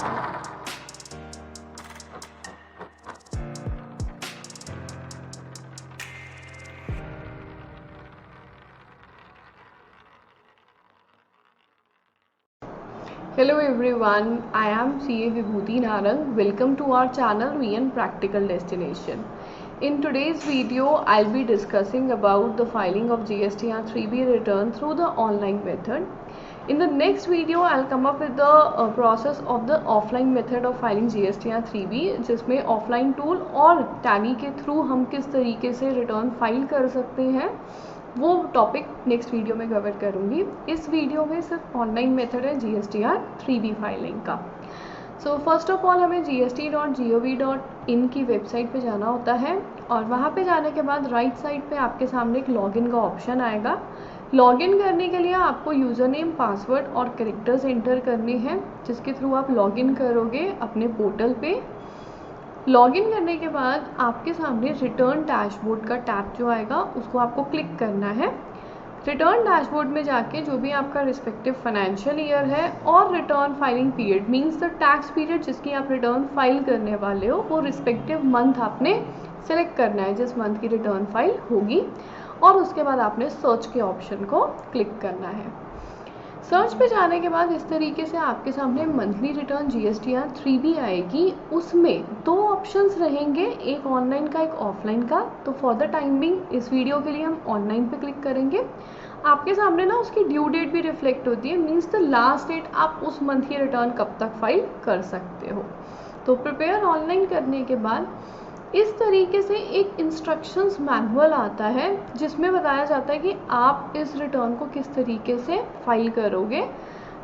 Hello everyone, I am CA Vibhuti Narang. Welcome to our channel VN Practical Destination. In today's video, I'll be discussing about the filing of GST and 3B return through the online method. In the next video, I'll come up with the process of the offline method of filing GST and 3B, जिसमें offline tool और Tally के through हम किस तरीके से return file कर सकते हैं, वो टॉपिक नेक्स्ट वीडियो में कवर करूँगी। इस वीडियो में सिर्फ ऑनलाइन मेथड है GSTR 3B फाइलिंग का। सो फर्स्ट ऑफ ऑल हमें gst.gov.in की वेबसाइट पे जाना होता है और वहाँ पे जाने के बाद राइट साइड पे आपके सामने एक लॉगिन का ऑप्शन आएगा। लॉगिन करने के लिए आपको यूज़र नेम, पासवर्ड और कैरेक्टर्स एंटर करने हैं, जिसके थ्रू आप लॉगिन करोगे अपने पोर्टल पे। लॉगिन करने के बाद आपके सामने रिटर्न डैशबोर्ड का टैब जो आएगा उसको आपको क्लिक करना है। रिटर्न डैशबोर्ड में जाके जो भी आपका रिस्पेक्टिव फाइनेंशियल ईयर है और return filing period means the tax period जिसकी आप रिटर्न फाइल करने वाले हो, वो रिस्पेक्टिव मंथ आपने सेलेक्ट करना है जिस मंथ की रिटर्न फाइल होगी, और उसके बाद आपने सर्च के ऑप्शन को क्लिक करना है। सर्च पे जाने के बाद इस तरीके से आपके सामने मंथली रिटर्न GSTR 3B आएगी। उसमें दो ऑप्शंस रहेंगे, एक ऑनलाइन का, एक ऑफलाइन का। तो फॉर द टाइम बिंग इस वीडियो के लिए हम ऑनलाइन पे क्लिक करेंगे। आपके सामने ना उसकी ड्यू डेट भी रिफ्लेक्ट होती है, मीन्स द लास्ट डेट आप उस मंथ की रिटर्न कब तक फाइल कर सकते हो। तो प्रिपेयर ऑनलाइन करने के बाद इस तरीके से एक इंस्ट्रक्शंस मैनुअल आता है जिसमें बताया जाता है कि आप इस रिटर्न को किस तरीके से फाइल करोगे।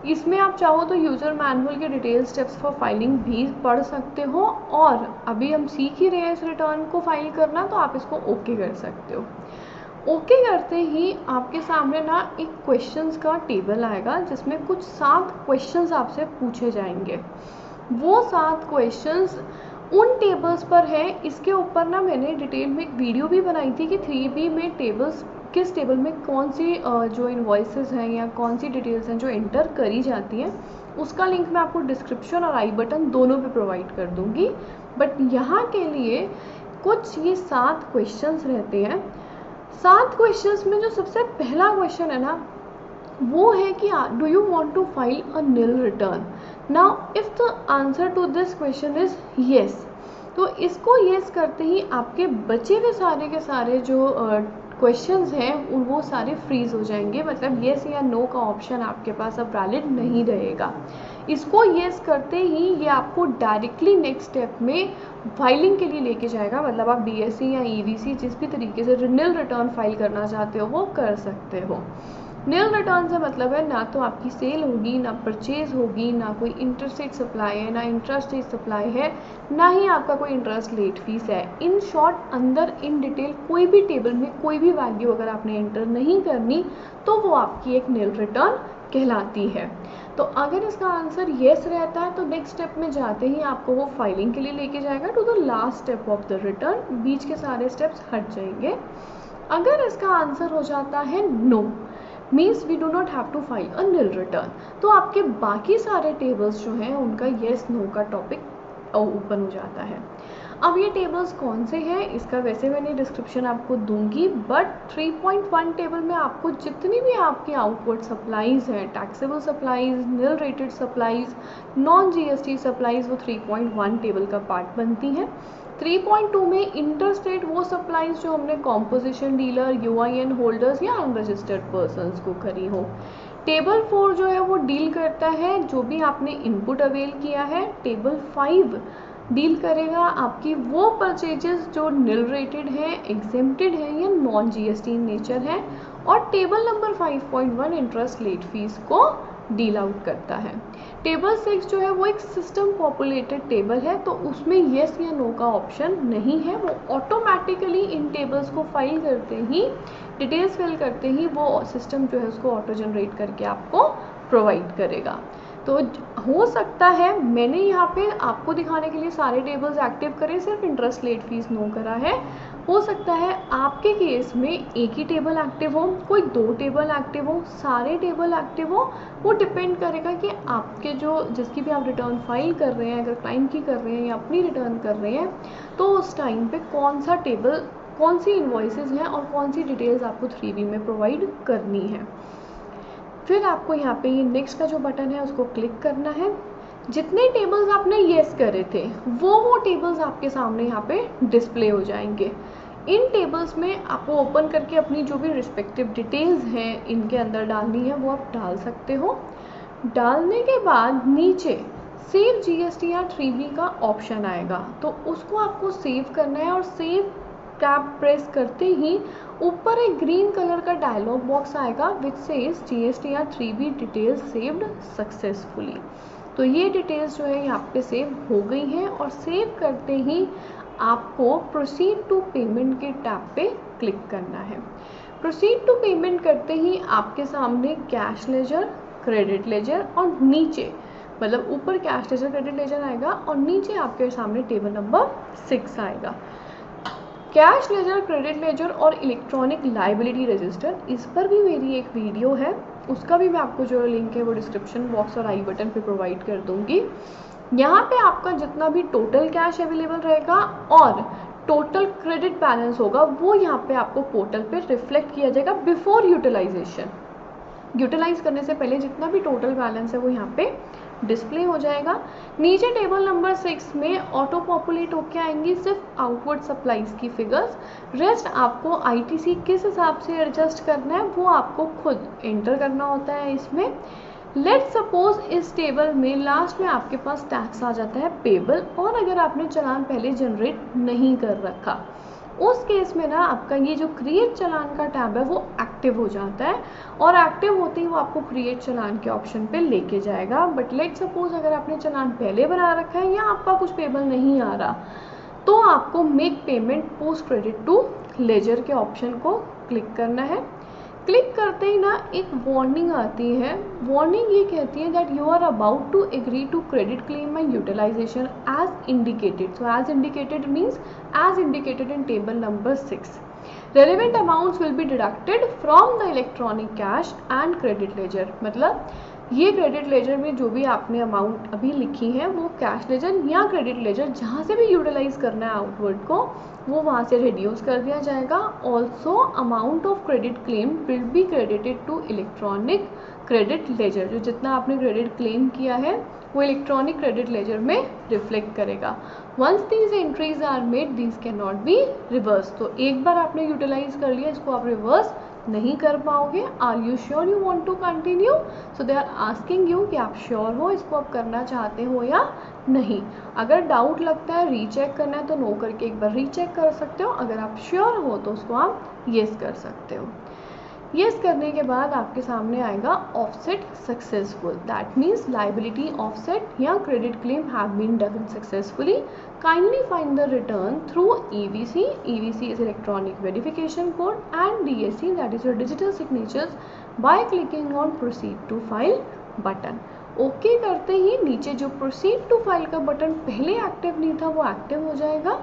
इसमें आप चाहो तो यूज़र मैनुअल के डिटेल स्टेप्स फॉर फाइलिंग भी पढ़ सकते हो, और अभी हम सीख ही रहे हैं इस रिटर्न को फाइल करना, तो आप इसको ओके कर सकते हो। ओके करते ही आपके सामने ना एक क्वेश्चंस का टेबल आएगा जिसमें कुछ 7 क्वेश्चंस आपसे पूछे जाएंगे। वो 7 क्वेश्चंस उन टेबल्स पर है। इसके ऊपर ना मैंने डिटेल में एक वीडियो भी बनाई थी कि 3B में टेबल्स किस टेबल में कौन सी जो इनवॉइसेस हैं या कौन सी डिटेल्स हैं जो एंटर करी जाती हैं, उसका लिंक मैं आपको डिस्क्रिप्शन और आई बटन दोनों पे प्रोवाइड कर दूंगी। बट यहाँ के लिए कुछ ये 7 क्वेश्चंस रहते हैं। 7 क्वेश्चंस में जो सबसे पहला क्वेश्चन है ना, वो है कि do you want to file a nil return. Now if the answer to this question is yes, तो इसको येस करते ही आपके बचे हुए सारे के सारे जो क्वेश्चंस हैं वो सारे फ्रीज हो जाएंगे, मतलब येस या नो का ऑप्शन आपके पास अब वैलिड नहीं रहेगा। इसको येस करते ही ये आपको डायरेक्टली नेक्स्ट स्टेप में फाइलिंग के लिए लेके जाएगा, मतलब आप DSC या EVC जिस भी तरीके से नील रिटर्न फाइल करना चाहते हो वो कर सकते हो। नील रिटर्न से मतलब है ना तो आपकी सेल होगी, ना परचेज होगी, ना कोई इंटरस्टेट सप्लाई है, ना इंट्रास्टेट सप्लाई है, ना ही आपका कोई इंटरेस्ट लेट फीस है। इन शॉर्ट अंदर इन डिटेल कोई भी टेबल में कोई भी वैल्यू अगर आपने एंटर नहीं करनी तो वो आपकी एक नील रिटर्न कहलाती है। तो अगर इसका आंसर येस रहता है तो नेक्स्ट स्टेप में जाते ही आपको वो फाइलिंग के लिए लेके जाएगा to the last step of the return. बीच के सारे स्टेप्स हट जाएंगे। अगर इसका आंसर हो जाता है no, means we do not have to file a nil return, तो आपके बाकी सारे टेबल्स जो हैं उनका येस नो का टॉपिक ओपन हो जाता है। अब ये टेबल्स कौन से हैं इसका वैसे मैंने डिस्क्रिप्शन आपको दूंगी, बट 3.1 टेबल में आपको जितनी भी आपकी आउटवर्ड सप्लाईज हैं, taxable supplies, nil rated supplies, non GST supplies, वो 3.1 टेबल का पार्ट बनती हैं। 3.2 में इंटरस्टेट वो सप्लाईज जो हमने कॉम्पोजिशन डीलर, UIN होल्डर्स या अनरजिस्टर्ड पर्सनस को करी हो। टेबल 4 जो है वो डील करता है जो भी आपने इनपुट अवेल किया है। टेबल 5 डील करेगा आपकी वो परचेजेस जो नील रेटेड हैं, एग्जेम्प्टेड हैं या नॉन GST इन नेचर है। और table number 5.1 interest late fees को डील आउट करता है। टेबल 6 जो है वो एक सिस्टम पॉपुलेटेड टेबल है, तो उसमें येस या नो का ऑप्शन नहीं है। वो ऑटोमेटिकली इन टेबल्स को फाइल करते ही, डिटेल्स फिल करते ही वो सिस्टम जो है उसको ऑटो जनरेट करके आपको प्रोवाइड करेगा। तो हो सकता है मैंने यहाँ पे आपको दिखाने के लिए सारे टेबल्स एक्टिव करे, सिर्फ इंटरेस्ट लेट फीस नो करा है। हो सकता है आपके केस में एक ही टेबल एक्टिव हो, कोई 2 टेबल एक्टिव हो, सारे टेबल एक्टिव हो। वो डिपेंड करेगा कि आपके जो जिसकी भी आप रिटर्न फाइल कर रहे हैं, अगर क्लाइंट की कर रहे हैं या अपनी रिटर्न कर रहे हैं, तो उस टाइम पे कौन सा टेबल, कौन सी इन्वॉइसेस हैं और कौन सी डिटेल्स आपको 3B में प्रोवाइड करनी है। फिर आपको यहाँ पे ये नेक्स्ट का जो बटन है उसको क्लिक करना है। जितने टेबल्स आपने येस करे थे वो टेबल्स आपके सामने यहाँ पे डिस्प्ले हो जाएंगे। इन टेबल्स में आपको ओपन करके अपनी जो भी रिस्पेक्टिव डिटेल्स हैं इनके अंदर डालनी है वो आप डाल सकते हो। डालने के बाद नीचे सेव GST या 3B का ऑप्शन आएगा, तो उसको आपको सेव करना है और सेव टैब प्रेस करते ही ऊपर एक ग्रीन कलर का डायलॉग बॉक्स आएगा विच सेज GST या 3B डिटेल्स सेव्ड सक्सेसफुली। तो ये डिटेल्स जो है यहाँ पे सेव हो गई हैं और सेव करते ही आपको प्रोसीड टू पेमेंट के टैब पे क्लिक करना है। प्रोसीड टू पेमेंट करते ही आपके सामने कैश लेजर, क्रेडिट लेजर और नीचे मतलब ऊपर कैश लेजर क्रेडिट लेजर आएगा और नीचे आपके सामने टेबल नंबर 6 आएगा। कैश लेजर, क्रेडिट लेजर और इलेक्ट्रॉनिक लाइबिलिटी रजिस्टर, इस पर भी मेरी एक वीडियो है, उसका भी मैं आपको जो लिंक है वो डिस्क्रिप्शन बॉक्स और आई बटन पे प्रोवाइड कर दूंगी। यहाँ पे आपका जितना भी टोटल कैश अवेलेबल रहेगा और टोटल क्रेडिट बैलेंस होगा वो यहाँ पे आपको पोर्टल पे रिफ्लेक्ट किया जाएगा बिफोर यूटिलाइजेशन। यूटिलाइज करने से पहले जितना भी टोटल बैलेंस है वो यहाँ पे डिस्प्ले हो जाएगा। नीचे टेबल नंबर 6 में ऑटो पॉपुलेट होके आएंगी सिर्फ आउटवर्ड सप्लाईज की फिगर्स। रेस्ट आपको ITC किस हिसाब से एडजस्ट करना है वो आपको खुद एंटर करना होता है इसमें। लेट सपोज इस टेबल में लास्ट में आपके पास टैक्स आ जाता है पेबल, और अगर आपने चालान पहले जनरेट नहीं कर रखा उस केस में ना आपका ये जो क्रिएट चालान का टैब है वो एक्टिव हो जाता है और एक्टिव होते ही वो आपको क्रिएट चालान के ऑप्शन पे लेके जाएगा। बट लेट सपोज अगर आपने चालान पहले बना रखा है या आपका कुछ पेबल नहीं आ रहा तो आपको make payment post credit to ledger के ऑप्शन को क्लिक करना है। क्लिक करते ही ना एक वार्निंग आती है। वार्निंग ये कहती है that you are about to agree to credit claim and utilization as indicated. So as indicated means as indicated in table number 6। Relevant amounts will be deducted from the electronic cash and credit ledger। मतलब ये credit ledger में जो भी आपने amount अभी लिखी है वो कैश लेजर या क्रेडिट लेजर जहाँ से भी यूटिलाइज करना है आउटवर्ड को वो वहाँ से रिड्यूस कर दिया जाएगा। Also amount of credit claim will be credited to electronic credit ledger. जो जितना आपने क्रेडिट क्लेम किया है वो इलेक्ट्रॉनिक क्रेडिट लेजर में रिफ्लेक्ट करेगा। Once these entries are made these can not be reverse. तो एक बार आपने यूटिलाइज कर लिया इसको आप रिवर्स नहीं कर पाओगे। Are you sure you want to continue? So they are asking you कि आप श्योर हो इसको आप करना चाहते हो या नहीं। अगर डाउट लगता है रीचेक करना है तो नो करके एक बार रीचेक कर सकते हो। अगर आप श्योर हो तो उसको आप येस कर सकते हो। येस करने के बाद आपके सामने आएगा offset successful. That means liability offset या credit claim have been done successfully. Kindly find the return through EVC। EVC is electronic verification code and DSC that is your digital signatures by clicking on proceed to file button। Okay करते ही नीचे जो proceed to file का button पहले active नहीं था वो active हो जाएगा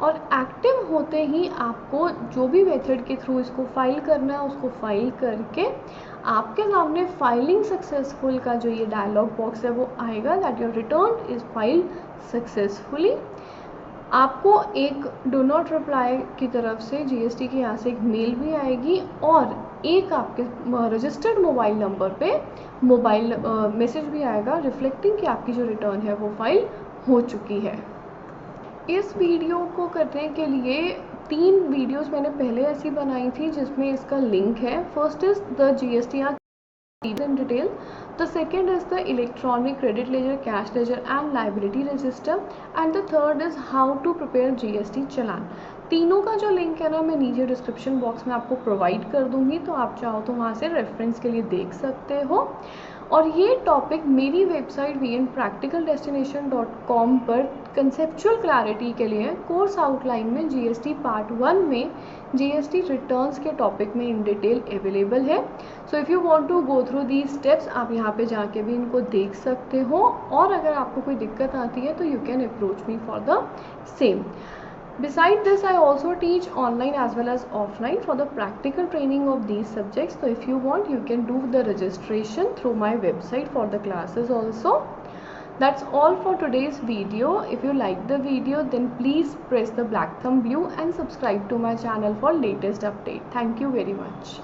और एक्टिव होते ही आपको जो भी मेथड के थ्रू इसको फाइल करना है उसको फाइल करके आपके सामने फाइलिंग सक्सेसफुल का जो ये डायलॉग बॉक्स है वो आएगा that your return is filed successfully. आपको एक डू नॉट रिप्लाई की तरफ से GST के यहाँ से एक मेल भी आएगी और एक आपके रजिस्टर्ड मोबाइल नंबर पे मोबाइल मैसेज भी आएगा रिफ्लेक्टिंग कि आपकी जो रिटर्न है वो फाइल हो चुकी है। इस वीडियो को करने के लिए 3 वीडियोस मैंने पहले ऐसी बनाई थी जिसमें इसका लिंक है। First is the GST in detail, the second is the electronic credit ledger, cash ledger and liability register and the third is how to prepare GST चालान। तीनों का जो लिंक है ना मैं नीचे डिस्क्रिप्शन बॉक्स में आपको प्रोवाइड कर दूंगी, तो आप चाहो तो वहाँ से रेफरेंस के लिए देख सकते हो। और ये टॉपिक मेरी वेबसाइट vnpracticaldestination.com पर कंसेप्चुअल क्लैरिटी के लिए कोर्स आउटलाइन में जीएसटी पार्ट 1 में जीएसटी रिटर्न्स के टॉपिक में इन डिटेल अवेलेबल है. So if you want to go through the steps, आप यहाँ पे जाके भी इनको देख सकते हो, और अगर आपको कोई दिक्कत आती है तो you can approach me for the same. Beside this, I also teach online as well as offline for the practical training of these subjects. So if you want, you can do the registration through my website for the classes also. That's all for today's video. If you like the video, then please press the black thumb blue and subscribe to my channel for latest update. Thank you very much.